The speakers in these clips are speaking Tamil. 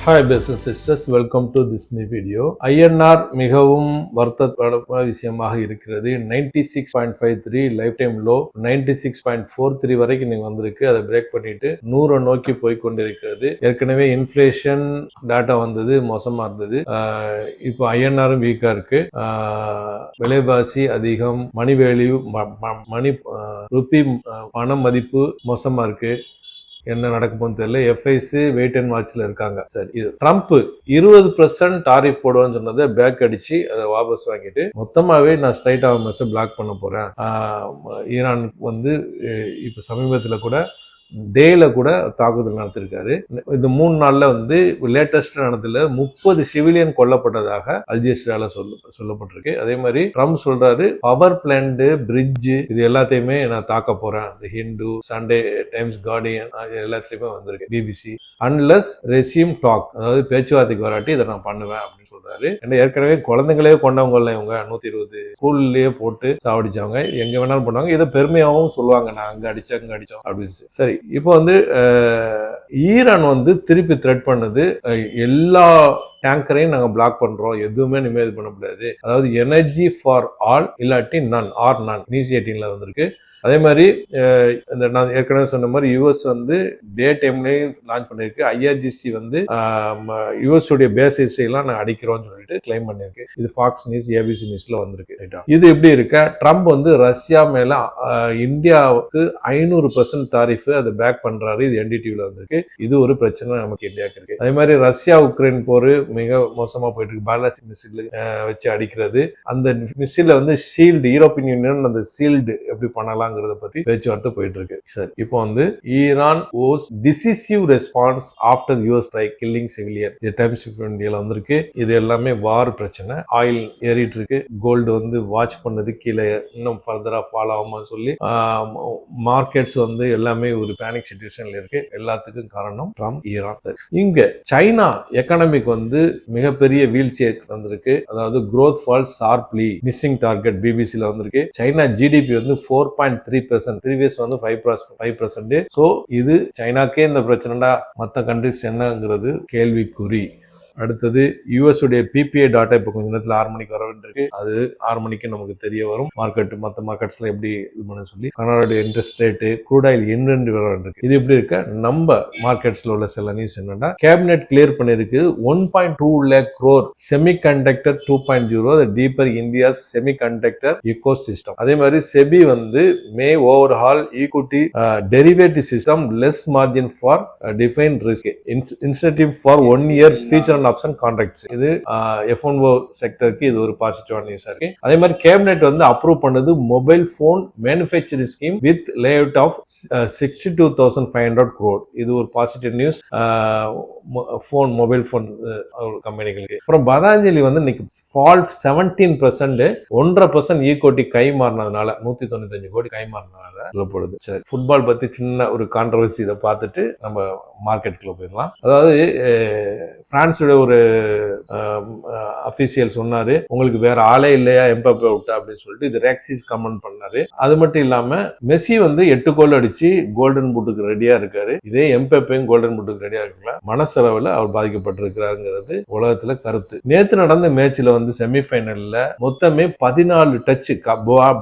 Hi business sisters, welcome to this new video. INR மிகவும் வருத்தப்பட விஷயமாக இருக்கிறது. 96.53 லைஃப் டைம் லோ 96.43 வரைக்கும் நீங்க வந்திருக்கு. அதை பிரேக் பண்ணிட்டு 100 நோக்கி போய் கொண்டிருக்கிறது. ஏற்கனவே இன்ஃபிளேஷன் டேட்டா வந்தது, மோசமா இருந்தது. இப்போ ஐஎன்ஆரும் வீக்கா இருக்கு. விலைவாசி அதிகம், மணி வேல்யூ மணி ருப்பி பண மதிப்பு மோசமா இருக்கு. என்ன நடக்குமோன்னு தெரியல. எஃப்ஐஸ் வெயிட் அண்ட் வாட்ச்ல இருக்காங்க. சரி, இது ட்ரம்ப் 20% டாரிஃப் போடுவேன்னு சொன்னதை பேக் அடிச்சு அதை வாபஸ் வாங்கிட்டு மொத்தமாவே நான் ஸ்ட்ரைட் ஆஃப் பிளாக் பண்ண போறேன். ஈரான் வந்து இப்ப சமீபத்துல கூட டேல கூட தாக்குதல் நடத்திருக்காரு. இந்த 3 நாள்ல வந்து லேட்டஸ்ட் நடந்ததுல 30 சிவிலியன் கொல்லப்பட்டதாக அல்ஜீசிரால சொல்லப்பட்டிருக்கு. அதே மாதிரி ட்ரம்ப் சொல்றாரு, பவர் பிளான்ட், பிரிட்ஜ் இது எல்லாத்தையுமே நான் தாக்க போறேன். இந்த ஹிந்து, சண்டே டைம்ஸ், கார்டியன் எல்லாத்துலயுமே வந்திருக்கு, பிபிசி. அன்லஸ் ரெசியூம் டாக், அதாவது பேச்சுவார்த்தைக்கு வராட்டி இதை நான் பண்ணுவேன் அப்படின்னு சொல்றாரு. ஏற்கனவே குழந்தைங்களே கொண்டவங்க இல்லை இவங்க, 120 ஸ்கூல்லயே போட்டு சாவடிச்சவங்க, எங்க வேணாலும் பண்ணுவாங்க. இதை பெருமையாகவும் சொல்லுவாங்க, நான் அங்க அடிச்சோம் அப்படின்னு. சரி, இப்போ வந்து ஈரான் வந்து திருப்பி த்ரெட் பண்ணது, எல்லா டேங்கரையும் நாங்க பிளாக் பண்றோம், எதுவுமே நிம்மதி பண்ண முடியாது. அதாவது எனர்ஜி ஃபார் ஆல் இல்லாட்டி நன் ஆர் நான் இனிஷியேட்டிவ்ல வந்திருக்கு. அதே மாதிரி இந்த நான் ஏற்கனவே சொன்ன மாதிரி யூஎஸ் வந்து டே டைம்லயும் லான்ச் பண்ணிருக்கு. ஐஆர்ஜிசி வந்து யூஎஸ் உடைய பேசிஸ் எல்லாம் நான் அடிக்கிறோம்னு சொல்லிட்டு கிளைம் பண்ணிருக்கு. இது ஃபாக்ஸ் நியூஸ், ஏபிசி நியூஸ்ல வந்திருக்கு. இது எப்படி இருக்க, ட்ரம்ப் வந்து ரஷ்யா மேல இந்தியாவுக்கு 500% தாரிஃப் அதை பேக் பண்றாரு. இது என்டிடிவில வந்திருக்கு. இது ஒரு பிரச்சனை நமக்கு இந்தியாவுக்கு இருக்கு. அதே மாதிரி ரஷ்யா உக்ரைன் போர் மிக மோசமா போயிட்டு இருக்கு. பாலாஸ்டிக் மிசைல் வச்சு அடிக்கிறது. அந்த மிசைல வந்து ஷீல்டு, யூரோப்பியன் யூனியன் அந்த ஷீல்டு எப்படி பண்ணலாம் பத்தி பேச்சுவார்த்தை போயிட்டு இருக்கு. சரி, இப்போ வந்து Iran was டிசிசிவ் response after US strike killing civilian. இது டைம்ஸ் ஆஃப் இந்தியால வந்திருக்கு. இது எல்லாமே வார் பிரச்சனை. ஆயில் ஏறிட்டு இருக்கு. கோல்டு வந்து வாட்ச் பண்ணது கீழே இன்னும் ஃபர்தரா ஃபாலோ ஆகுமான்னு சொல்லி மார்க்கெட்ஸ் வந்து எல்லாமே ஒரு பேனிக் சிச்சுவேஷன்ல இருக்கு. எல்லாத்துக்கும் காரணம் ட்ரம்ப், ஈரான். சரி, இங்க சைனா எக்கானமிக் வந்து மிகப்பெரிய வீழ்ச்சி வந்திருக்கு. அதாவது growth falls sharply, missing target பிபிசில வந்திருக்கு. சைனா ஜிடிபி வந்து 4.3%, ப்ரீவியஸ் வந்து 5%. சோ இது சைனாக்கே இந்த பிரச்சனைடா, மற்ற கண்ட்ரிஸ் என்னங்கிறது கேள்விக்குறி. அடுத்தது யூஎஸ் உடைய பிபிஐ டாட்டா இப்போ கொஞ்ச நேரத்தில் 6 மணிக்கு வர வேண்டியிருக்கு. அது 6 மணிக்கு நமக்கு தெரிய வரும். மார்க்கெட் மற்ற மார்க்கெட்ஸ்ல எப்படி இது பண்ண சொல்லி கனடாவுடைய இன்ட்ரெஸ்ட் ரேட்டு, க்ரூட் ஆயில் என்ன வர வேண்டியிருக்கு. இது எப்படி இருக்க, நம்ம மார்க்கெட்ஸ்ல உள்ள சில நியூஸ் என்னன்னா, கேபினெட் கிளியர் பண்ணிருக்கு 1.2 lakh crore semiconductor 2.0 deeper India semiconductor ecosystem. அதே மாதிரி செபி வந்து may overhaul equity derivative system, less margin for define risk, incentive for 1 year future option contracts. இது F&O செக்டருக்கு இது ஒரு பாசிட்டிவான நியூஸா இருக்கு. அதே மாதிரி கேபினெட் வந்து அப்ரூவ் பண்ணது mobile phone manufacturing scheme with layout of 62,500 crore. இது ஒரு பாசிட்டிவ் நியூஸ் மொபைல் போன் கம்பெனிகளுக்கு. அப்புறம் பதாஞ்சலி வந்து இன்னைக்கு ஃபால் 17%, 1.5% ஈக்விட்டி கை மாறினதுனால 195 கோடி கை மாறினதுனால சொல்லப்படுது. சரி, ஃபுட்பால் பத்தி சின்ன ஒரு கான்ட்ரவர்சி இதை பார்த்துட்டு நம்ம மார்க்கெட்டுக்குள்ள போயிடலாம். அதாவது பிரான்ஸோட ஒரு அபிஷியல் சொன்னாரு, உங்களுக்கு வேற ஆளே இல்லையா எம்பாப்பே விட்டா அப்படின்னு சொல்லிட்டு. இது ரேக்சிஸ் கமெண்ட் பண்ணாரு. அது மட்டும் இல்லாம மெஸ்ஸி வந்து 8 கோல் அடிச்சு கோல்டன் பூட்டுக்கு ரெடியா இருக்காரு. இதே எம்பாப்பேயும் கோல்டன் பூட்டுக்கு ரெடியா இருக்குல்ல, மனசளவில் அவர் பாதிக்கப்பட்டிருக்கிறாருங்கிறது உலகத்துல கருத்து. நேத்து நடந்த மேட்ச்ல வந்து செமிஃபைனல்ல மொத்தமே 14 டச்,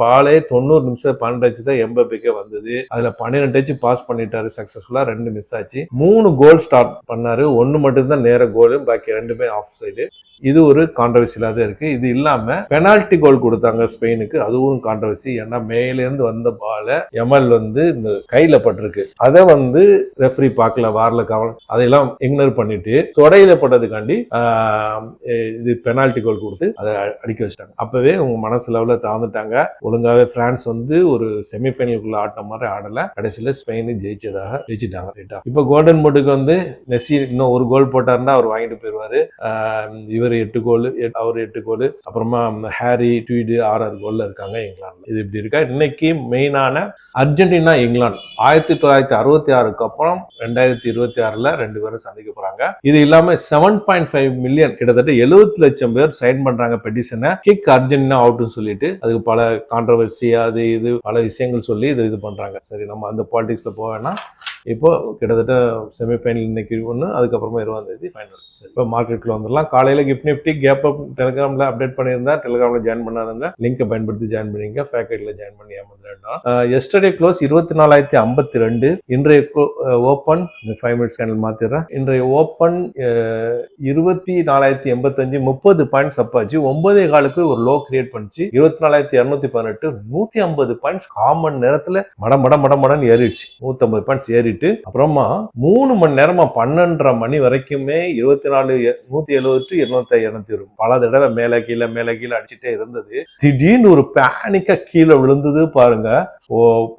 பாலே 90 நிமிஷம் 12 டச் தான் எம்பாப்பேக்கே வந்தது. அதுல 12 டச் பாஸ் பண்ணிட்டாரு சக்சஸ்ஃபுல்லா, 2 மிஸ் ஆச்சு. 3 கோல் ஸ்டார்ட் பண்ணாரு, 1 மட்டும் தான் நேர கோல், பாக்கி 2மே ஆஃப் சைடு. இது ஒரு கான்ட்ரவர்சியா தான் இருக்கு. இது இல்லாம பெனால்டி கோல் கொடுத்தாங்க ஸ்பெயினுக்கு, அதுவும் கான்ட்ரவர்சி. ஏன்னா மேல இருந்து வந்த பால எமல் வந்து இந்த கையில பட்டிருக்கு. அதை வந்து ரெஃபரி பார்க்கல, வார்ல கவனம், அதையெல்லாம் இக்னோர் பண்ணிட்டு தொடையில பட்டதுக்காண்டி இது பெனால்டி கோல் கொடுத்து அதை அடிக்க வச்சிட்டாங்க. அப்பவே உங்க மனசு லெவல தாழ்ந்துட்டாங்க. ஒழுங்காவே பிரான்ஸ் வந்து ஒரு செமிஃபைனலுக்குள்ள ஆட்ட மாதிரி ஆடல. கடைசியில ஸ்பெயின் ஜெயிச்சிட்டாங்க. இப்ப கோல்டன் பூட்டுக்கு வந்து மெஸ்ஸி இன்னும் ஒரு கோல் போட்டாருன்னா அவர் வாங்கிட்டு போயிருவாரு. இவர் 8 கோல், அவர் 8 கோல். அப்புறமா ஹாரி, ட்வீடு 6 கோல்ல இருக்காங்க இங்கிலாந்துல. இது இப்படி இருக்கா. இன்னைக்கு மெயினான அர்ஜென்டினா இங்கிலாந்து 1966க்கு அப்புறம் 2026ல 2 பேரும் சந்திக்க போறாங்க. இது இல்லாம 7.5 மில்லியன், கிட்டத்தட்ட 70 லட்சம் பேர் சைன் பண்றாங்க பெட்டிஷனை, கிக் அர்ஜென்டினா அவுட்னு சொல்லிட்டு. அதுக்கு பல கான்ட்ரவர்சி, அது இது பல விஷயங்கள் சொல்லி இது பண்றாங்க. சரி, நம்ம அந்த பாலிடிக்ஸ்ல போவேன்னா இப்போ கிட்டத்தட்ட செமிஃபைனல் இன்னைக்கு ஒன்று, அதுக்கப்புறமா 20ஆம் தேதி ஃபைனல். இப்போ மார்க்கெட்டில் வந்துடலாம். காலையில் கிஃப்ட் நிஃப்டி கேப் அப் டெலிகிராமில் அப்டேட் பண்ணியிருந்தா டெலிகிராமில் ஜாயின் பண்ணாதவங்க லிங்கை பயன்படுத்தி ஜாயின் பண்ணிங்க. ஃபேக்கெட்டில் ஜாயின் பண்ணி ஏமாந்துடலாம். Yesterday close 24,052. இன்றைய ஓப்பன் 5 மினிட்ஸ் கேண்டில் மாற்றிடுறேன். இன்றைய ஓப்பன் 24,085, 30 பாயிண்ட்ஸ் அப்பாச்சு. 9.15 ஒரு லோ கிரியேட் பண்ணிச்சு. 24,218, 150 பாயிண்ட்ஸ் காமன் நேரத்துல மடன்னு ஏறிடுச்சு. 150 பாயிண்ட்ஸ் ஏறிட்டு அப்புறமா 3 மணி நேரமா 12:30 மணி வரைக்குமே 24, 170 to 200 பல தடவை மேல கீழே அடிச்சுட்டே இருந்தது. திடீர்னு ஒரு பேனிக்கா கீழே விழுந்தது பாருங்க.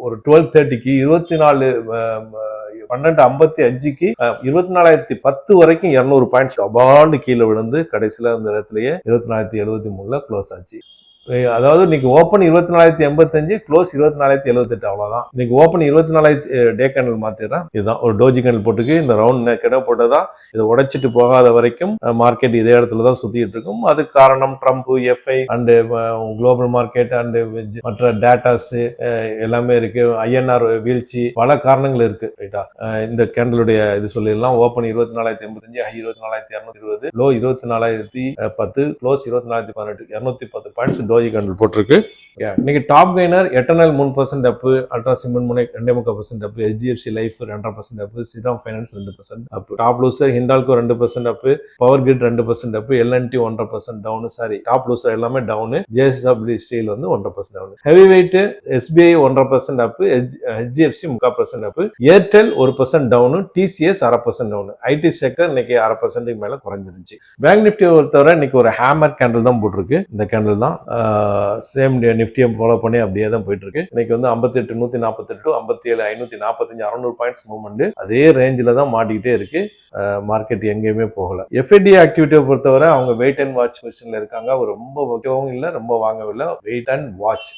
ஒரு 12:30க்கு 12:55க்கு 24,010 வரைக்கும் 200 பாயிண்ட்ஸ் அபாண்டு கீழே விழுந்து கடைசியில அந்த இடத்துலயே 24,073 க்ளோஸ் ஆச்சு. அதாவது இன்னைக்கு ஓப்பன் 24,085, க்ளோஸ் 24,078. அவ்வளவுதான். இன்னைக்கு ஓப்பன் 24,000 டே கேண்டில் மாத்திடுறேன். இதுதான் ஒரு டோஜி கேண்டில் போட்டுக்கு இந்த ரவுண்ட் கிட போட்டதா. இதை உடைச்சிட்டு போகாத வரைக்கும் மார்க்கெட் இதே இடத்துல தான் சுத்திட்டு இருக்கும். அதுக்கு காரணம் Trump, FI and global market and மற்ற டேட்டாஸ் எல்லாமே இருக்கு. ஐஎன்ஆர் வீழ்ச்சி, பல காரணங்கள் இருக்கு. ரைட்டா, இந்த கேண்டலுடைய இது சொல்லிடலாம். Open 24,085, high 24,220, low 24,010, close 24,018, 210 points doji candle போட்டிருக்கு. இன்னைக்கு top gainer Eternal 3% up, ultra cement முனை 2.5% up, HDFC life 2.5% up, Shriram finance 2% up, top loser Hindalco 2% up, power grid 2% up, LNT 1.5% down. Sorry, top loser எல்லாமே down. JSW steel 1.5% down. Heavy weight SBI 1.5% up, HDFC 3% up, Airtel 1% down, TCS 1/2% down. IT sector இன்னைக்கு 1/2% மேல குறைஞ்சிருச்சு. பேங்க் நிஃப்டி பொறுத்தவரை இன்னைக்கு ஒரு ஹேமர் கேண்டில் தான் போட்டிருக்கு. இந்த கேண்டில் தான் சேம் நிஃப்டியை ஃபாலோ பண்ணி அப்படியே தான் போயிட்டு இருக்கு. இன்னைக்கு 58,148 to 57,545, 600 பாயிண்ட்ஸ் மூவ்மெண்ட் அதே ரேஞ்சில தான் மாட்டிக்கிட்டே இருக்கு. மார்க்கெட் எங்கேயுமே போகல. எஃப்ஐடி ஆக்டிவிட்டியை பொறுத்தவரை அவங்க வெயிட் அண்ட் வாட்ச் பொசிஷன்ல இருக்காங்க. ரொம்ப வைக்கவும் இல்லை, ரொம்ப வாங்கவில்லை. Wait and watch.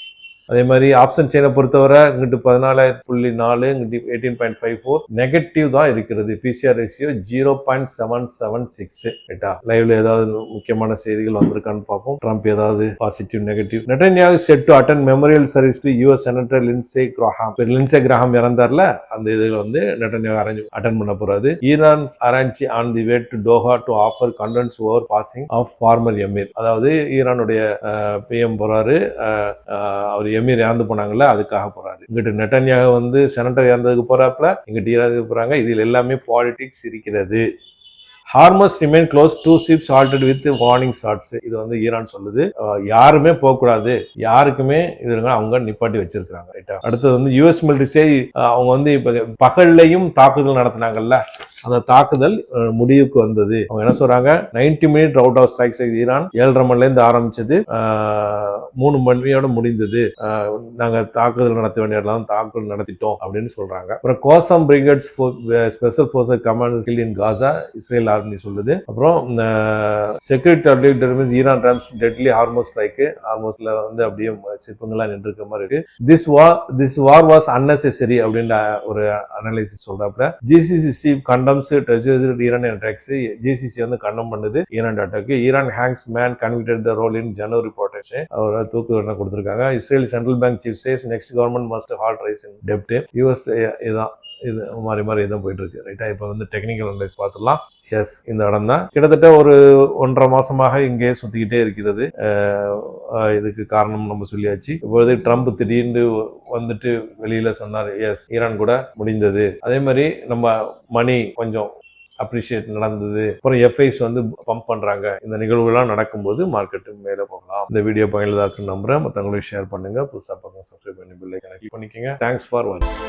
அதே மாதிரி ஆப்ஷன் செயினை பொறுத்தவரை இங்கிட்டு 14.4, இங்கிட்டு 18.54 நெகட்டிவ் தான் இருக்கிறது. PCR ratio 0.776. ரைட்டா, லைவ்ல ஏதாவது முக்கியமான செய்திகள் வந்திருக்கான்னு பார்ப்போம். ட்ரம்ப் ஏதாவது positive, negative. Netanyahu set to attend memorial service to US senator Lindsey Graham இறந்தார்ல, அந்த இதுல நெட்டன்யாஹூ அட்டெண்ட் பண்ண போறாரு. Iran arrange on the way to Doha to offer condolence over passing of former emir. அதாவது ஈரானுடைய பிஎம் போறாரு, அவர் எமீர் இறந்து போனாங்கல்ல, அதுக்காக போறாரு. இங்கிட்டு நெட்டன்யாஹூ செனட்டர் இறந்ததுக்கு போறாப்புல, இங்கிட்டு ஈரானுக்கு போறாங்க. இதில் எல்லாமே பாலிடிக்ஸ் இருக்கிறது. Hormuz remain close, 2 ships halted with warning shots. இது ஈரான் சொல்லுது. யாருமே போகக்கூடாது, யாருக்குமே இது அவங்க நிப்பாட்டி வச்சிருக்காங்க. ரைட்டா, அடுத்தது யூஎஸ் மிலிட்டரிஸே அவங்க இப்ப பகல்லையும் தாக்குதல் நடத்தினாங்கல்ல, அந்த தாக்குதல் முடிவுக்கு வந்தது. அவங்க என்ன சொல்றாங்க, 90 minute out of strikes Iran 7:30 மணில இருந்து ஆரம்பிச்சது, 3 மணியோட முடிந்தது. நாங்க தாக்குதல் நடத்த வேண்டிய இடத்துல தாக்குதல் நடத்திட்டோம் அப்படின்னு சொல்றாங்க. அப்புறம் Qassam brigades special forces commanders killed in Gaza, Israel army சொல்லுது. அப்புறம் security update Iran rams deadly Hormuz strike, ஹார்மோஸ்ல அப்படியே சிப்பங்களா நின்று இருக்க மாதிரி இருக்கு. திஸ் வார் வாஸ் அன்னெசரி அப்படின்ற ஒரு அனாலிசிஸ் சொல்றாப்ல. GCC condemns Iran attacks. GCC condemn பண்ணுது Iran attack. Iran hangs man convicted the role in January protection. அவர் தூக்கு தண்டனை கொடுத்திருக்காங்க. Israel central bank chief says next government must halt rise in டெப்ட். யூஎஸ் இதான் இது மாதிரி இதான் போயிட்டு இருக்கு. ரைட்டா, இப்போ டெக்னிக்கல் அனலைஸ் பார்த்துடலாம். எஸ், இந்த இடம் தான் கிட்டத்தட்ட ஒரு 1.5 மாசமாக இங்கே சுத்திக்கிட்டே இருக்கிறது. இதுக்கு காரணம் நம்ம சொல்லியாச்சு. இப்பொழுது ட்ரம்ப் திடீர்னு வெளியில சொன்னார், எஸ் ஈரான் கூட முடிந்தது. அதே மாதிரி நம்ம மணி கொஞ்சம் அப்ரிஷியேட் நடந்தது. அப்புறம் எஃப்ஐஸ் பம்ப் பண்றாங்க. இந்த நிகழ்வுகள்லாம் நடக்கும்போது மார்க்கெட் மேல போகலாம். இந்த வீடியோ பயனுள்ளதா இருக்குன்னு நம்புறேன். மற்றவங்களுக்கு ஷேர் பண்ணுங்க. புதுசா பார்க்க சப்ஸ்கிரைப் பண்ணி பெல் ஐகானை கிளிக் பண்ணிக்கங்க. தேங்க்ஸ் ஃபார் வாட்சிங்.